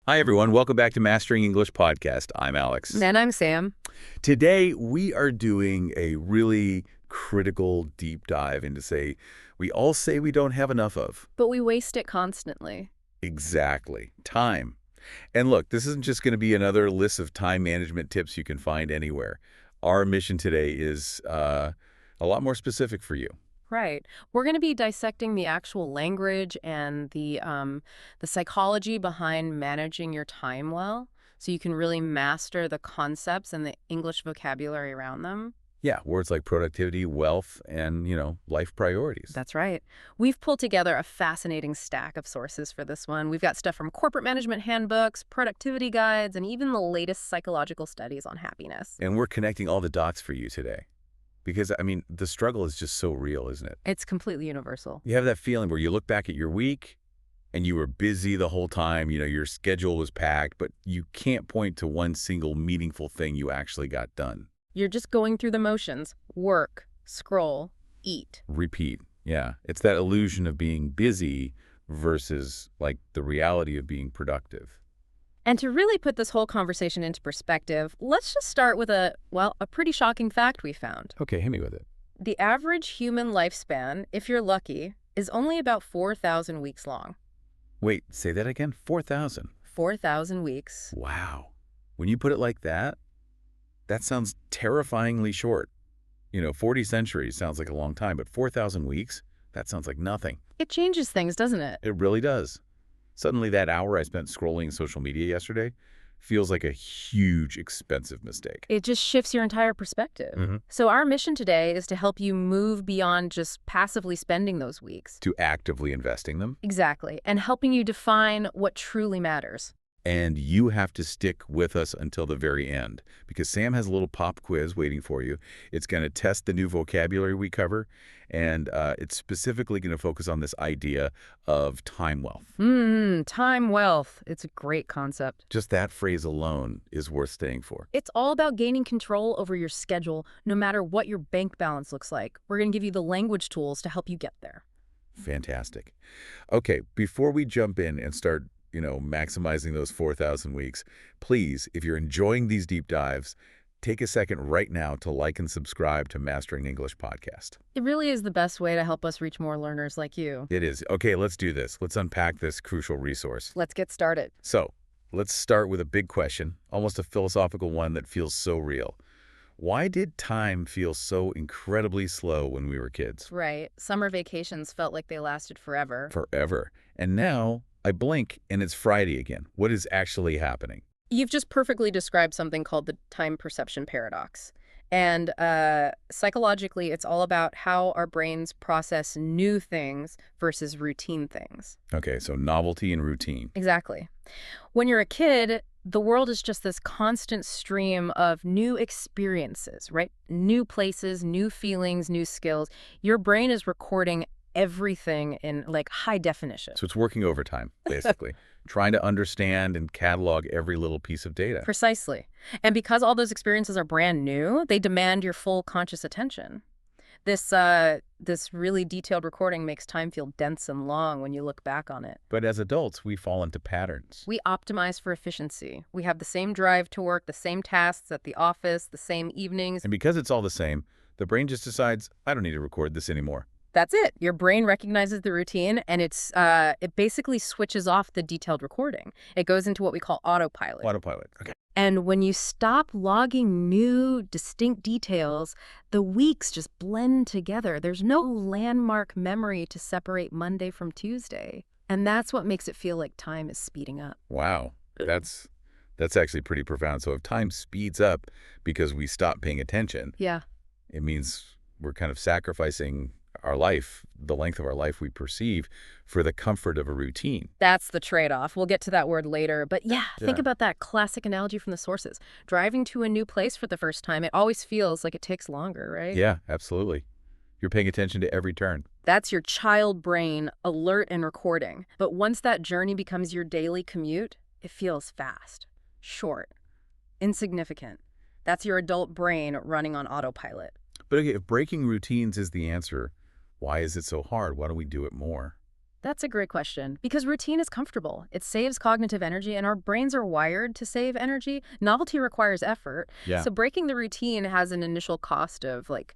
Hi, everyone. Welcome back to Mastering English Podcast. I'm Alex. And I'm Sam. Today, we are doing a really critical deep dive into we all say we don't have enough of. But we waste it constantly. Exactly. Time. And look, this isn't just going to be another list of time management tips you can find anywhere. Our mission today is a lot more specific for you. Right. We're going to be dissecting the actual language and the psychology behind managing your time well, so you can really master the concepts and the English vocabulary around them. Yeah, words like productivity, wealth, and, life priorities. That's right. We've pulled together a fascinating stack of sources for this one. We've got stuff from corporate management handbooks, productivity guides, and even the latest psychological studies on happiness. And we're connecting all the dots for you today. Because, the struggle is just so real, isn't it? It's completely universal. You have that feeling where you look back at your week and you were busy the whole time, your schedule was packed, but you can't point to one single meaningful thing you actually got done. You're just going through the motions. Work, scroll, eat. Repeat. Yeah. It's that illusion of being busy versus, the reality of being productive. And to really put this whole conversation into perspective, let's just start with a pretty shocking fact we found. Okay, hit me with it. The average human lifespan, if you're lucky, is only about 4,000 weeks long. Wait, say that again? 4,000. 4,000 weeks. Wow. When you put it like that, that sounds terrifyingly short. 40 centuries sounds like a long time, but 4,000 weeks? That sounds like nothing. It changes things, doesn't it? It really does. Suddenly that hour I spent scrolling social media yesterday feels like a huge, expensive mistake. It just shifts your entire perspective. Mm-hmm. So our mission today is to help you move beyond just passively spending those weeks. To actively investing them. Exactly. And helping you define what truly matters. And you have to stick with us until the very end, because Sam has a little pop quiz waiting for you. It's going to test the new vocabulary we cover, and it's specifically going to focus on this idea of time wealth. Time wealth. It's a great concept. Just that phrase alone is worth staying for. It's all about gaining control over your schedule, no matter what your bank balance looks like. We're going to give you the language tools to help you get there. Fantastic. Okay, before we jump in and start maximizing those 4,000 weeks, please, if you're enjoying these deep dives, take a second right now to like and subscribe to Mastering English Podcast. It really is the best way to help us reach more learners like you. It is. Okay, let's do this. Let's unpack this crucial resource. Let's get started. So, let's start with a big question, almost a philosophical one that feels so real. Why did time feel so incredibly slow when we were kids? Right. Summer vacations felt like they lasted forever. Forever. And now I blink and it's Friday again. What is actually happening? You've just perfectly described something called the time perception paradox. And psychologically, it's all about how our brains process new things versus routine things. Okay, so novelty and routine. Exactly. When you're a kid, the world is just this constant stream of new experiences, right? New places, new feelings, new skills. Your brain is recording everything in high definition. So it's working overtime, basically, trying to understand and catalog every little piece of data. Precisely. And because all those experiences are brand new, they demand your full conscious attention. This really detailed recording makes time feel dense and long when you look back on it. But as adults, we fall into patterns. We optimize for efficiency. We have the same drive to work, the same tasks at the office, the same evenings. And because it's all the same, the brain just decides, I don't need to record this anymore. That's it. Your brain recognizes the routine, and it basically switches off the detailed recording. It goes into what we call autopilot. Autopilot. Okay. And when you stop logging new, distinct details, the weeks just blend together. There's no landmark memory to separate Monday from Tuesday. And that's what makes it feel like time is speeding up. Wow. That's actually pretty profound. So if time speeds up because we stop paying attention, yeah, it means we're kind of sacrificing our life, the length of our life we perceive, for the comfort of a routine. That's the trade-off. We'll get to that word later. But think about that classic analogy from the sources. Driving to a new place for the first time, it always feels like it takes longer, right? Yeah, absolutely. You're paying attention to every turn. That's your child brain, alert and recording. But once that journey becomes your daily commute, it feels fast, short, insignificant. That's your adult brain running on autopilot. But okay, if breaking routines is the answer, why is it so hard? Why don't we do it more? That's a great question. Because routine is comfortable. It saves cognitive energy, and our brains are wired to save energy. Novelty requires effort. Yeah. So breaking the routine has an initial cost of, like,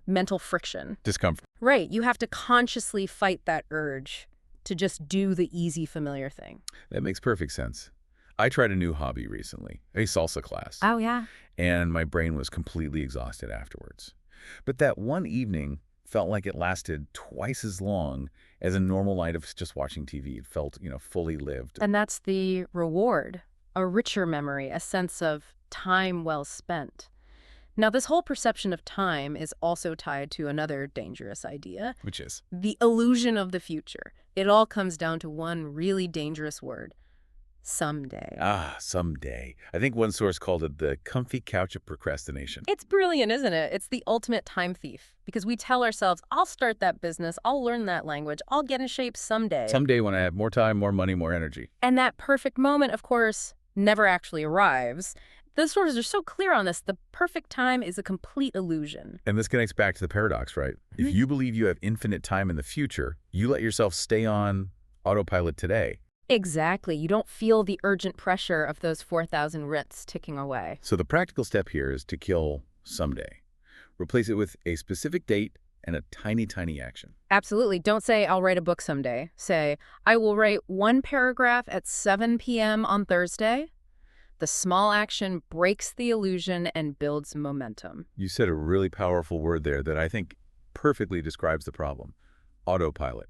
mental friction. Discomfort. Right. You have to consciously fight that urge to just do the easy, familiar thing. That makes perfect sense. I tried a new hobby recently, a salsa class, Oh, yeah. and my brain was completely exhausted afterwards. But that one evening felt like it lasted twice as long as a normal night of just watching TV. It felt, fully lived. And that's the reward, a richer memory, a sense of time well spent. Now, this whole perception of time is also tied to another dangerous idea, Which is? the illusion of the future. It all comes down to one really dangerous word: someday. Ah, someday. I think one source called it the comfy couch of procrastination. It's brilliant, isn't it? It's the ultimate time thief, because we tell ourselves, I'll start that business, I'll learn that language, I'll get in shape someday. Someday when I have more time, more money, more energy. And that perfect moment, of course, never actually arrives. The sources are so clear on this. The perfect time is a complete illusion. And this connects back to the paradox, right? If you believe you have infinite time in the future, you let yourself stay on autopilot today. Exactly. You don't feel the urgent pressure of those 4,000 writs ticking away. So the practical step here is to kill someday. Replace it with a specific date and a tiny, tiny action. Absolutely. Don't say, I'll write a book someday. Say, I will write one paragraph at 7 p.m. on Thursday. The small action breaks the illusion and builds momentum. You said a really powerful word there that I think perfectly describes the problem: autopilot.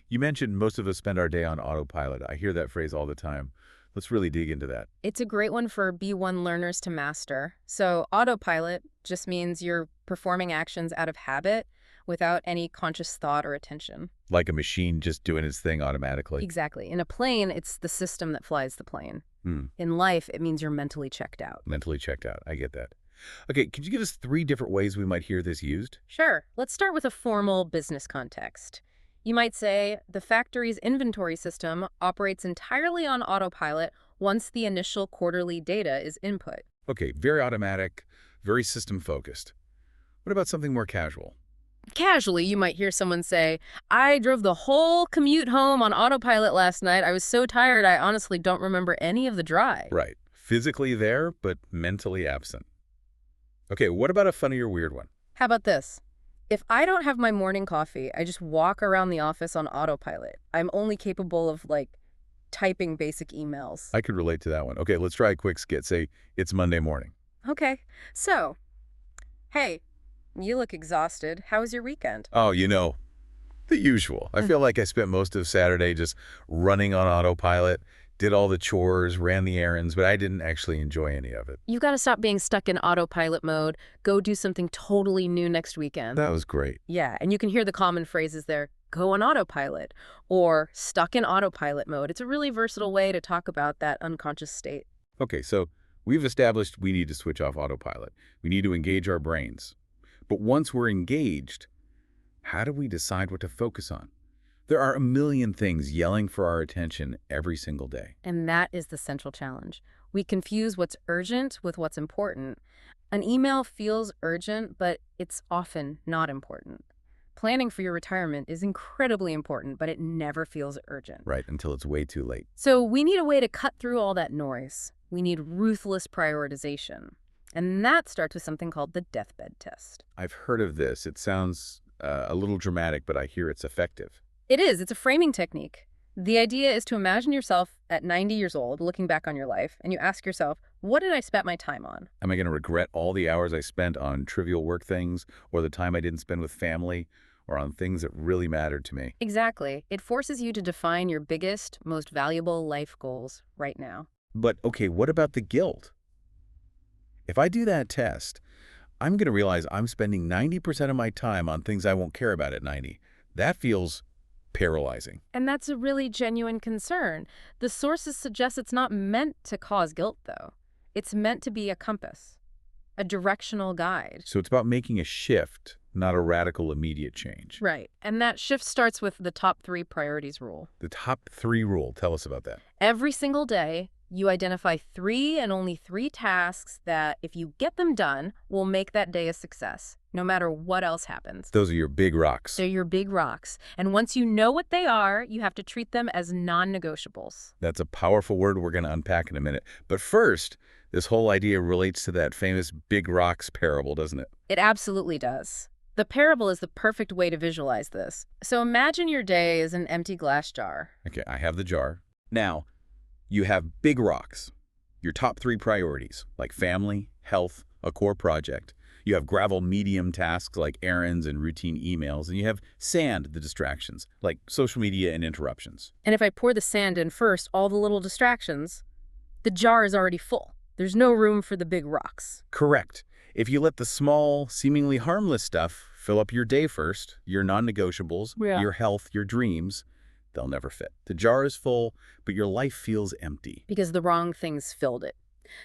You mentioned most of us spend our day on autopilot. I hear that phrase all the time. Let's really dig into that. It's a great one for B1 learners to master. So autopilot just means you're performing actions out of habit without any conscious thought or attention. Like a machine just doing its thing automatically. Exactly. In a plane, it's the system that flies the plane. Hmm. In life, it means you're mentally checked out. Mentally checked out. I get that. Okay, could you give us 3 different ways we might hear this used? Sure. Let's start with a formal business context. You might say the factory's inventory system operates entirely on autopilot once the initial quarterly data is input. Okay, very automatic, very system-focused. What about something more casual? Casually, you might hear someone say, I drove the whole commute home on autopilot last night. I was so tired, I honestly don't remember any of the drive. Right. Physically there, but mentally absent. Okay, what about a funny or weird one? How about this? If I don't have my morning coffee, I just walk around the office on autopilot. I'm only capable of, typing basic emails. I could relate to that one. Okay, let's try a quick skit. Say, it's Monday morning. Okay, so, hey, you look exhausted. How was your weekend? Oh, the usual. I feel like I spent most of Saturday just running on autopilot, did all the chores, ran the errands, but I didn't actually enjoy any of it. You've got to stop being stuck in autopilot mode. Go do something totally new next weekend. That was great. Yeah, and you can hear the common phrases there. Go on autopilot or stuck in autopilot mode. It's a really versatile way to talk about that unconscious state. Okay, so we've established we need to switch off autopilot. We need to engage our brains. But once we're engaged, how do we decide what to focus on? There are a million things yelling for our attention every single day. And that is the central challenge. We confuse what's urgent with what's important. An email feels urgent, but it's often not important. Planning for your retirement is incredibly important, but it never feels urgent. Right, until it's way too late. So we need a way to cut through all that noise. We need ruthless prioritization. And that starts with something called the deathbed test. I've heard of this. It sounds a little dramatic, but I hear it's effective. It is. It's a framing technique. The idea is to imagine yourself at 90 years old, looking back on your life, and you ask yourself, what did I spend my time on? Am I going to regret all the hours I spent on trivial work things, or the time I didn't spend with family, or on things that really mattered to me? Exactly. It forces you to define your biggest, most valuable life goals right now. But, okay, what about the guilt? If I do that test, I'm going to realize I'm spending 90% of my time on things I won't care about at 90. That feels paralyzing. And that's a really genuine concern. The sources suggest it's not meant to cause guilt, though. It's meant to be a compass, a directional guide. So it's about making a shift, not a radical immediate change. Right. And that shift starts with the top 3 priorities rule. The top 3 rule. Tell us about that. Every single day, You identify 3 and only 3 tasks that, if you get them done, will make that day a success, no matter what else happens. Those are your big rocks. They're your big rocks. And once you know what they are, you have to treat them as non-negotiables. That's a powerful word we're going to unpack in a minute. But first, this whole idea relates to that famous big rocks parable, doesn't it? It absolutely does. The parable is the perfect way to visualize this. So imagine your day is an empty glass jar. Okay, I have the jar. Now, you have big rocks, your top 3 priorities, like family, health, a core project. You have gravel medium tasks like errands and routine emails, and you have sand, the distractions, like social media and interruptions. And if I pour the sand in first, all the little distractions, the jar is already full. There's no room for the big rocks. Correct. If you let the small, seemingly harmless stuff fill up your day first, your non-negotiables, Yeah. your health, your dreams, they'll never fit. The jar is full, but your life feels empty. Because the wrong things filled it.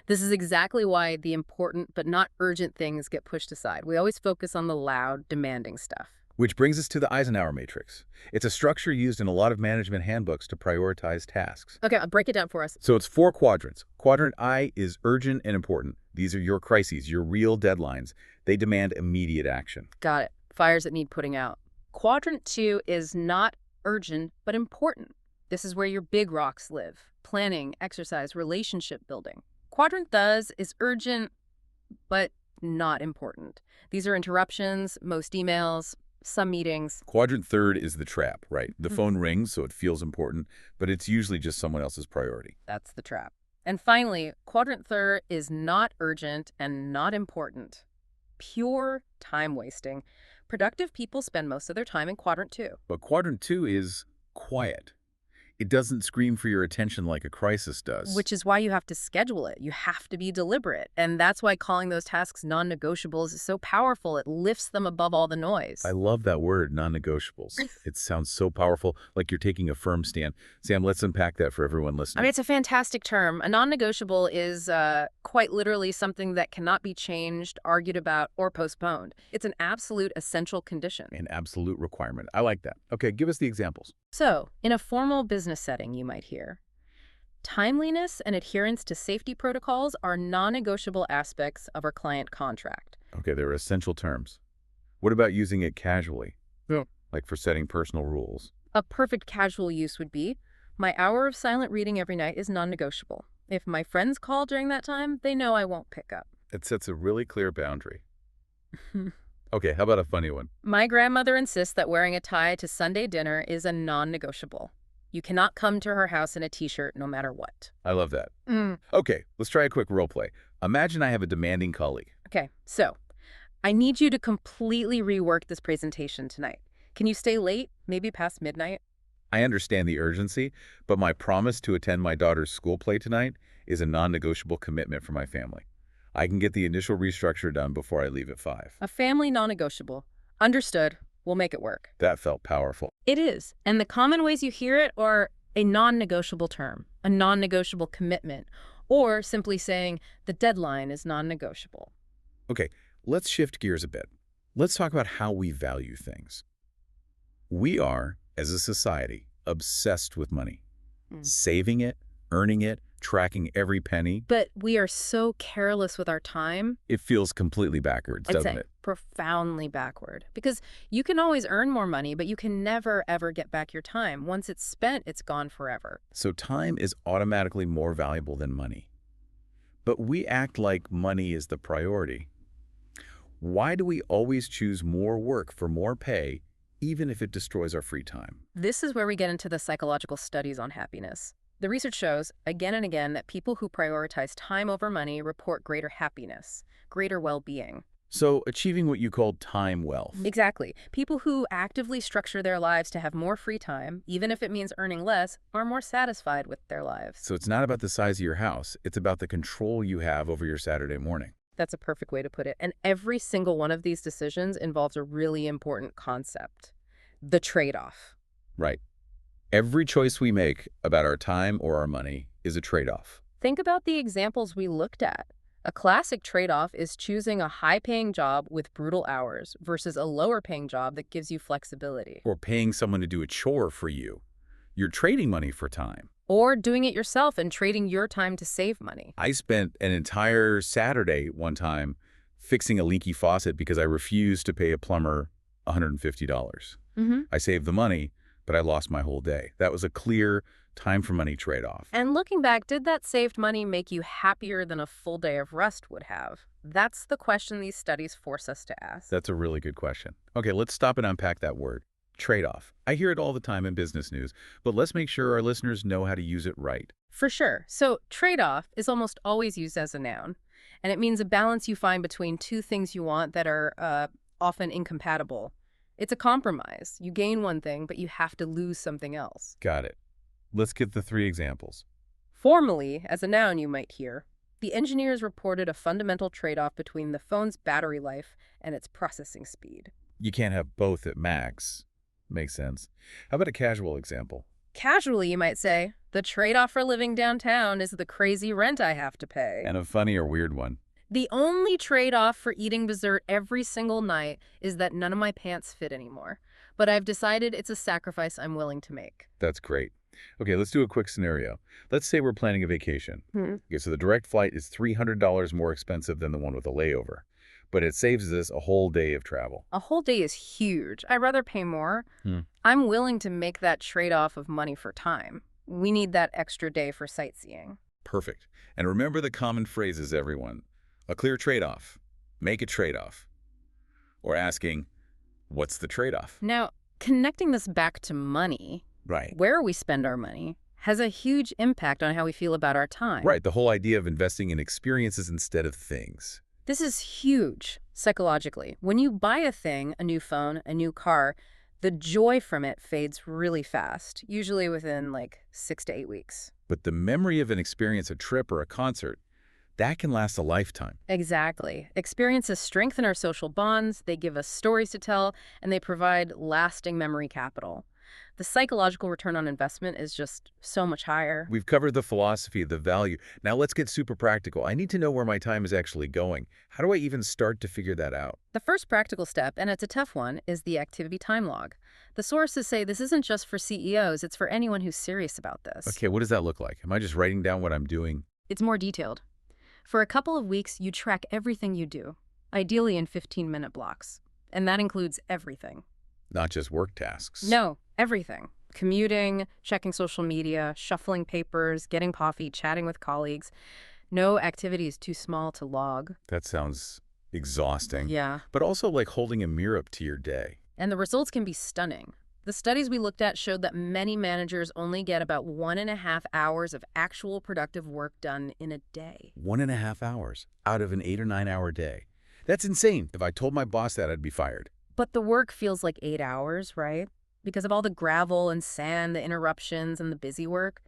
This is exactly why the important but not urgent things get pushed aside. We always focus on the loud, demanding stuff. Which brings us to the Eisenhower matrix. It's a structure used in a lot of management handbooks to prioritize tasks. Okay, I'll break it down for us. So it's 4 quadrants. Quadrant I is urgent and important. These are your crises, your real deadlines. They demand immediate action. Got it. Fires that need putting out. Quadrant 2 is not urgent, but important. This is where your big rocks live. Planning, exercise, relationship building. Quadrant does is urgent, but not important. These are interruptions, most emails, some meetings. Quadrant third is the trap, right? The phone rings, so it feels important, but it's usually just someone else's priority. That's the trap. And finally, quadrant third is not urgent and not important. Pure time wasting. Productive people spend most of their time in quadrant 2. But quadrant 2 is quiet. It doesn't scream for your attention like a crisis does. Which is why you have to schedule it. You have to be deliberate. And that's why calling those tasks non-negotiables is so powerful. It lifts them above all the noise. I love that word, non-negotiables. It sounds so powerful, like you're taking a firm stand. Sam, let's unpack that for everyone listening. I mean, it's a fantastic term. A non-negotiable is quite literally something that cannot be changed, argued about, or postponed. It's an absolute essential condition. An absolute requirement. I like that. Okay, give us the examples. So, in a formal business setting, you might hear, timeliness and adherence to safety protocols are non-negotiable aspects of our client contract. Okay, they're essential terms. What about using it casually? Yeah. Like for setting personal rules? A perfect casual use would be, my hour of silent reading every night is non-negotiable. If my friends call during that time, they know I won't pick up. It sets a really clear boundary. Okay, how about a funny one? My grandmother insists that wearing a tie to Sunday dinner is a non-negotiable. You cannot come to her house in a t-shirt no matter what. I love that. Okay, let's try a quick role play. Imagine I have a demanding colleague. Okay, so I need you to completely rework this presentation tonight. Can you stay late, maybe past midnight? I understand the urgency, but my promise to attend my daughter's school play tonight is a non-negotiable commitment for my family. I can get the initial restructure done before I leave at 5. A family non-negotiable. Understood. We'll make it work. That felt powerful. It is. And the common ways you hear it are a non-negotiable term, a non-negotiable commitment, or simply saying the deadline is non-negotiable. Okay, let's shift gears a bit. Let's talk about how we value things. We are, as a society, obsessed with money. Saving it, earning it, tracking every penny. But we are so careless with our time. It feels completely backwards, doesn't it? Profoundly backward. Because you can always earn more money, but you can never, ever get back your time. Once it's spent, it's gone forever. So time is automatically more valuable than money. But we act like money is the priority. Why do we always choose more work for more pay, even if it destroys our free time? This is where we get into the psychological studies on happiness. The research shows, again and again, that people who prioritize time over money report greater happiness, greater well-being. So achieving what you call time wealth. Exactly. People who actively structure their lives to have more free time, even if it means earning less, are more satisfied with their lives. So it's not about the size of your house. It's about the control you have over your Saturday morning. That's a perfect way to put it. And every single one of these decisions involves a really important concept: the trade-off. Right. Every choice we make about our time or our money is a trade-off. Think about the examples we looked at. A classic trade-off is choosing a high-paying job with brutal hours versus a lower-paying job that gives you flexibility. Or paying someone to do a chore for you. You're trading money for time. Or doing it yourself and trading your time to save money. I spent an entire Saturday one time fixing a leaky faucet because I refused to pay a plumber $150. Hmm. I saved the money, but I lost my whole day. That was a clear time for money trade-off. And looking back, did that saved money make you happier than a full day of rest would have? That's the question these studies force us to ask. That's a really good question. Okay, let's stop and unpack that word. Trade-off. I hear it all the time in business news, but let's make sure our listeners know how to use it right. For sure. So trade-off is almost always used as a noun, and it means a balance you find between two things you want that are often incompatible. It's a compromise. You gain one thing, but you have to lose something else. Got it. Let's get the 3 examples. Formally, as a noun you might hear, the engineers reported a fundamental trade-off between the phone's battery life and its processing speed. You can't have both at max. Makes sense. How about a casual example? Casually, you might say, the trade-off for living downtown is the crazy rent I have to pay. And a funny or weird one. The only trade-off for eating dessert every single night is that none of my pants fit anymore. But I've decided it's a sacrifice I'm willing to make. That's great. Okay, let's do a quick scenario. Let's say we're planning a vacation. Okay, so the direct flight is $300 more expensive than the one with a layover, but it saves us a whole day of travel. A whole day is huge. I'd rather pay more. I'm willing to make that trade-off of money for time. We need that extra day for sightseeing. Perfect. And remember the common phrases, everyone. A clear trade-off. Make a trade-off. Or asking, what's the trade-off? Now, connecting this back to money, Right. where we spend our money, has a huge impact on how we feel about our time. Right, the whole idea of investing in experiences instead of things. This is huge psychologically. When you buy a thing, a new phone, a new car, the joy from it fades really fast, usually within like 6 to 8 weeks. But the memory of an experience, a trip or a concert, that can last a lifetime. Exactly. Experiences strengthen our social bonds, they give us stories to tell, and they provide lasting memory capital. The psychological return on investment is just so much higher. We've covered the philosophy, the value. Now let's get super practical. I need to know where my time is actually going. How do I even start to figure that out? The first practical step, and it's a tough one, is the activity time log. The sources say this isn't just for CEOs, it's for anyone who's serious about this. Okay, what does that look like? Am I just writing down what I'm doing? It's more detailed. For a couple of weeks, you track everything you do, ideally in 15-minute blocks. And that includes everything. Not just work tasks. No, everything. Commuting, checking social media, shuffling papers, getting coffee, chatting with colleagues. No activity is too small to log. That sounds exhausting. Yeah. But also like holding a mirror up to your day. And the results can be stunning. The studies we looked at showed that many managers only get about 1.5 hours of actual productive work done in a day. 1.5 hours out of an 8 or 9 hour day. That's insane. If I told my boss that, I'd be fired. But the work feels like 8 hours, right? Because of all the gravel and sand, the interruptions, and the busy work.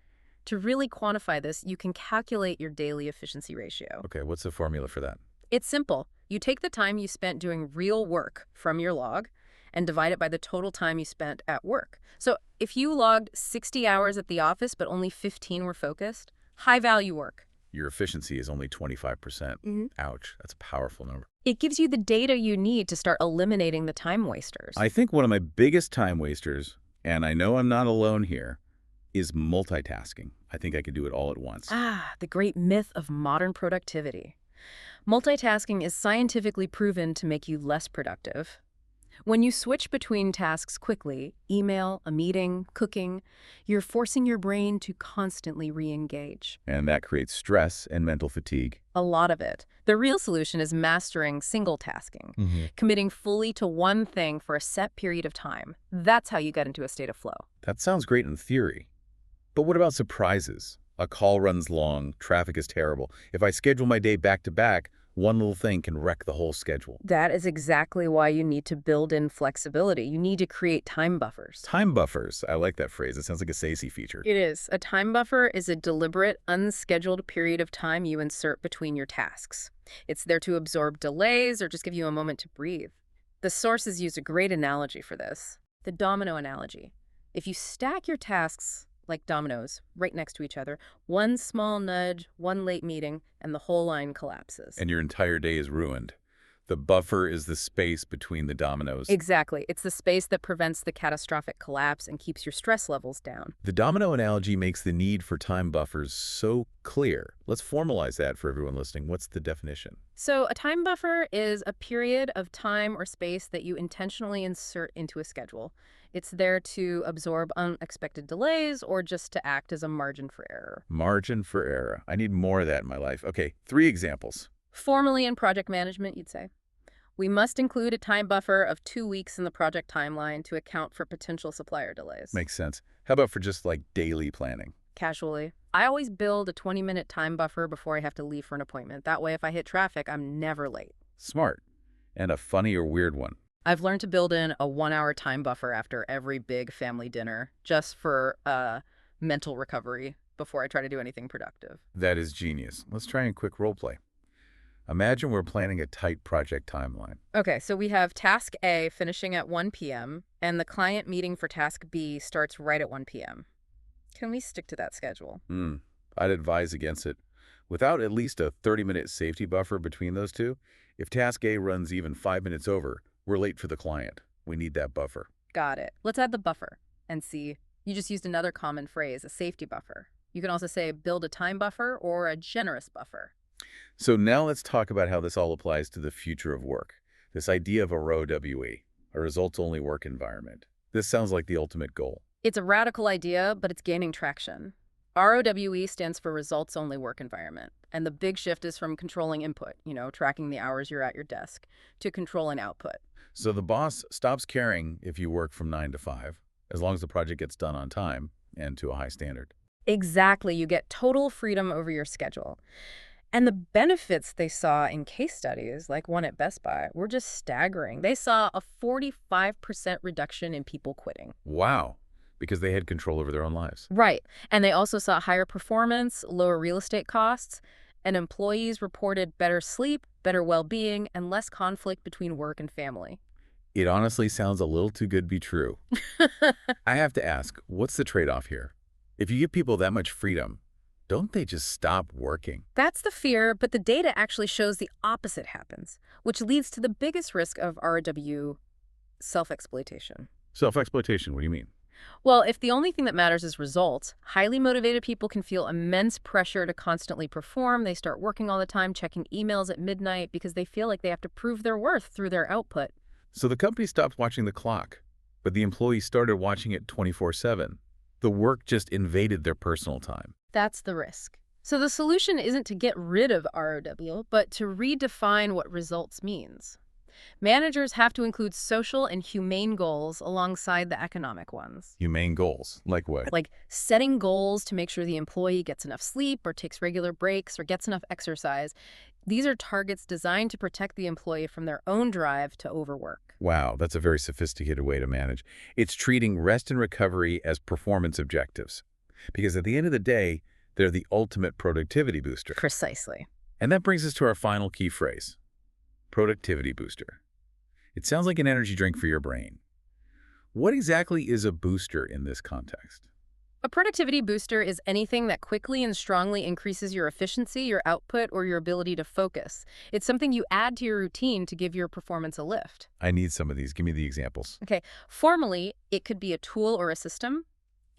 To really quantify this, you can calculate your daily efficiency ratio. Okay, what's the formula for that? It's simple. You take the time you spent doing real work from your log and divide it by the total time you spent at work. So if you logged 60 hours at the office but only 15 were focused, high-value work. Your efficiency is only 25%. Ouch, that's a powerful number. It gives you the data you need to start eliminating the time wasters. I think one of my biggest time wasters, and I know I'm not alone here, is multitasking. I think I could do it all at once. The great myth of modern productivity. Multitasking is scientifically proven to make you less productive. When you switch between tasks quickly, email, a meeting, cooking, you're forcing your brain to constantly re-engage. And that creates stress and mental fatigue. A lot of it. The real solution is mastering single tasking, committing fully to one thing for a set period of time. That's how you get into a state of flow. That sounds great in theory. But what about surprises? A call runs long, traffic is terrible. If I schedule my day back to back, one little thing can wreck the whole schedule. That is exactly why you need to build in flexibility. You need to create time buffers. Time buffers. I like that phrase. It sounds like a SASE feature. It is. A time buffer is a deliberate, unscheduled period of time you insert between your tasks. It's there to absorb delays or just give you a moment to breathe. The sources use a great analogy for this, the domino analogy. If you stack your tasks like dominoes, right next to each other, one small nudge, one late meeting, and the whole line collapses. And your entire day is ruined. The buffer is the space between the dominoes. Exactly. It's the space that prevents the catastrophic collapse and keeps your stress levels down. The domino analogy makes the need for time buffers so clear. Let's formalize that for everyone listening. What's the definition? So a time buffer is a period of time or space that you intentionally insert into a schedule. It's there to absorb unexpected delays or just to act as a margin for error. Margin for error. I need more of that in my life. Okay, 3 examples. Formally in project management, you'd say, we must include a time buffer of 2 weeks in the project timeline to account for potential supplier delays. Makes sense. How about for just like daily planning? Casually, I always build a 20-minute time buffer before I have to leave for an appointment. That way, if I hit traffic, I'm never late. Smart. And a funny or weird one. I've learned to build in a 1-hour time buffer after every big family dinner just for mental recovery before I try to do anything productive. That is genius. Let's try a quick role play. Imagine we're planning a tight project timeline. Okay, so we have task A finishing at 1 p.m. and the client meeting for task B starts right at 1 p.m. Can we stick to that schedule? I'd advise against it. Without at least a 30-minute safety buffer between those two, if task A runs even 5 minutes over, we're late for the client. We need that buffer. Got it. Let's add the buffer and see. You just used another common phrase, a safety buffer. You can also say build a time buffer or a generous buffer. So now let's talk about how this all applies to the future of work. This idea of a ROWE, a results-only work environment. This sounds like the ultimate goal. It's a radical idea, but it's gaining traction. ROWE stands for results-only work environment. And the big shift is from controlling input, tracking the hours you're at your desk, to controlling output. So the boss stops caring if you work from 9 to 5, as long as the project gets done on time and to a high standard. Exactly. You get total freedom over your schedule. And the benefits they saw in case studies, like one at Best Buy, were just staggering. They saw a 45% reduction in people quitting. Wow, because they had control over their own lives. Right. And they also saw higher performance, lower real estate costs, and employees reported better sleep, better well-being, and less conflict between work and family. It honestly sounds a little too good to be true. I have to ask, what's the trade-off here? If you give people that much freedom, don't they just stop working? That's the fear, but the data actually shows the opposite happens, which leads to the biggest risk of ROW, self-exploitation. Self-exploitation, what do you mean? Well, if the only thing that matters is results, highly motivated people can feel immense pressure to constantly perform. They start working all the time, checking emails at midnight because they feel like they have to prove their worth through their output. So the company stopped watching the clock, but the employees started watching it 24/7. The work just invaded their personal time. That's the risk. So the solution isn't to get rid of ROW, but to redefine what results means. Managers have to include social and humane goals alongside the economic ones. Humane goals, like what? Like setting goals to make sure the employee gets enough sleep or takes regular breaks or gets enough exercise. These are targets designed to protect the employee from their own drive to overwork. Wow, that's a very sophisticated way to manage. It's treating rest and recovery as performance objectives. Because at the end of the day, they're the ultimate productivity booster. Precisely. And that brings us to our final key phrase, productivity booster. It sounds like an energy drink for your brain. What exactly is a booster in this context? A productivity booster is anything that quickly and strongly increases your efficiency, your output, or your ability to focus. It's something you add to your routine to give your performance a lift. I need some of these. Give me the examples. Okay, formally, it could be a tool or a system.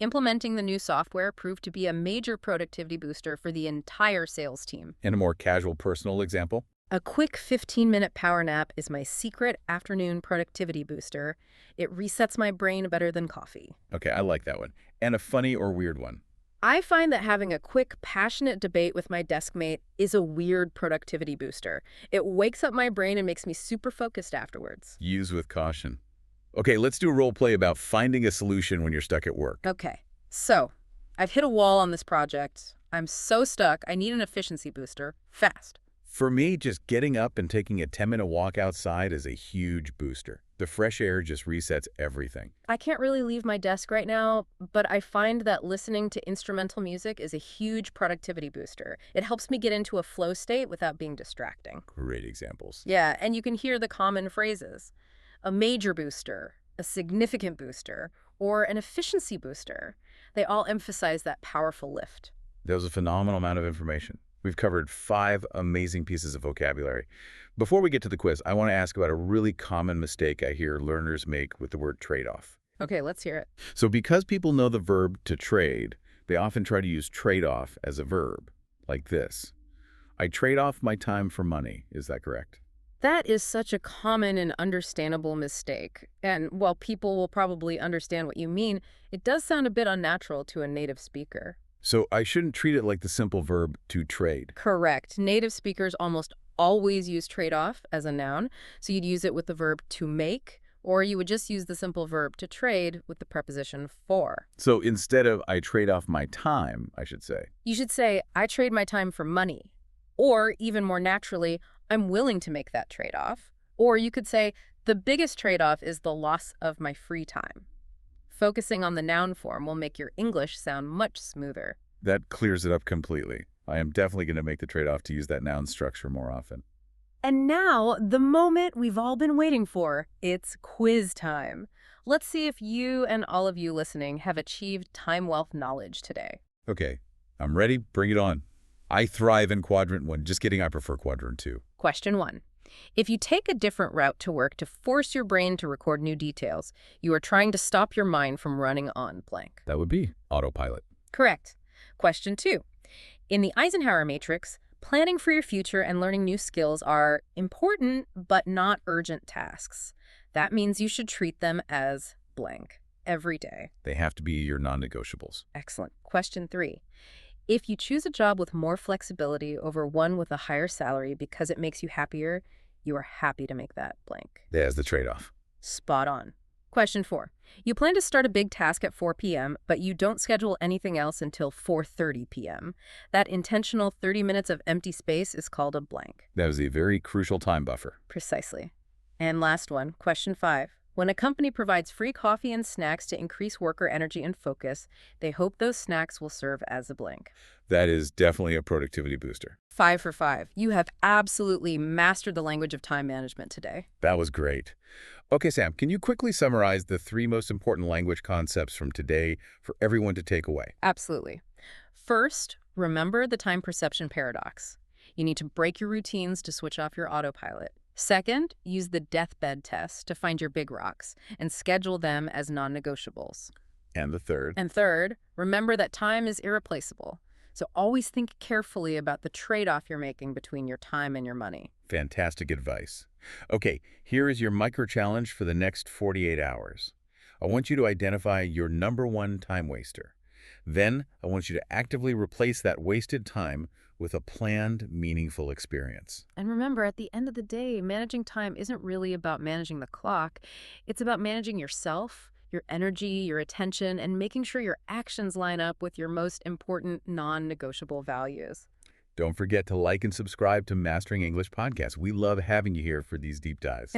Implementing the new software proved to be a major productivity booster for the entire sales team. And a more casual personal example? A quick 15-minute power nap is my secret afternoon productivity booster. It resets my brain better than coffee. Okay, I like that one. And a funny or weird one? I find that having a quick, passionate debate with my desk mate is a weird productivity booster. It wakes up my brain and makes me super focused afterwards. Use with caution. Okay, let's do a role play about finding a solution when you're stuck at work. Okay, so I've hit a wall on this project. I'm so stuck, I need an efficiency booster, fast. For me, just getting up and taking a 10-minute walk outside is a huge booster. The fresh air just resets everything. I can't really leave my desk right now, but I find that listening to instrumental music is a huge productivity booster. It helps me get into a flow state without being distracting. Great examples. Yeah, and you can hear the common phrases. A major booster, a significant booster, or an efficiency booster. They all emphasize that powerful lift. That was a phenomenal amount of information. We've covered 5 amazing pieces of vocabulary. Before we get to the quiz, I want to ask about a really common mistake I hear learners make with the word trade-off. Okay, let's hear it. So because people know the verb to trade, they often try to use trade-off as a verb, like this. I trade off my time for money. Is that correct? That is such a common and understandable mistake. And while people will probably understand what you mean, it does sound a bit unnatural to a native speaker. So I shouldn't treat it like the simple verb to trade. Correct. Native speakers almost always use trade-off as a noun, so you'd use it with the verb to make, or you would just use the simple verb to trade with the preposition for. So instead of I trade off my time, I should say. You should say, I trade my time for money. Or, even more naturally, I'm willing to make that trade-off. Or you could say, the biggest trade-off is the loss of my free time. Focusing on the noun form will make your English sound much smoother. That clears it up completely. I am definitely going to make the trade-off to use that noun structure more often. And now, the moment we've all been waiting for. It's quiz time. Let's see if you and all of you listening have achieved time wealth knowledge today. Okay, I'm ready. Bring it on. I thrive in quadrant 1. Just kidding, I prefer quadrant 2. Question 1. If you take a different route to work to force your brain to record new details, you are trying to stop your mind from running on blank. That would be autopilot. Correct. Question 2. In the Eisenhower matrix, planning for your future and learning new skills are important but not urgent tasks. That means you should treat them as blank every day. They have to be your non-negotiables. Excellent. Question 3. If you choose a job with more flexibility over one with a higher salary because it makes you happier, you are happy to make that blank. There's the trade-off. Spot on. Question 4. You plan to start a big task at 4 p.m., but you don't schedule anything else until 4:30 p.m. That intentional 30 minutes of empty space is called a blank. That was a very crucial time buffer. Precisely. And last one, question 5. When a company provides free coffee and snacks to increase worker energy and focus, they hope those snacks will serve as a blank. That is definitely a productivity booster. 5 for 5. You have absolutely mastered the language of time management today. That was great. Okay, Sam, can you quickly summarize the 3 most important language concepts from today for everyone to take away? Absolutely. First, remember the time perception paradox. You need to break your routines to switch off your autopilot. Second, use the deathbed test to find your big rocks and schedule them as non-negotiables. And the third? And third, remember that time is irreplaceable. So always think carefully about the trade-off you're making between your time and your money. Fantastic advice. Okay, here is your micro-challenge for the next 48 hours. I want you to identify your #1 time waster. Then, I want you to actively replace that wasted time with a planned, meaningful experience. And remember, at the end of the day, managing time isn't really about managing the clock. It's about managing yourself, your energy, your attention, and making sure your actions line up with your most important non-negotiable values. Don't forget to like and subscribe to Mastering English Podcast. We love having you here for these deep dives.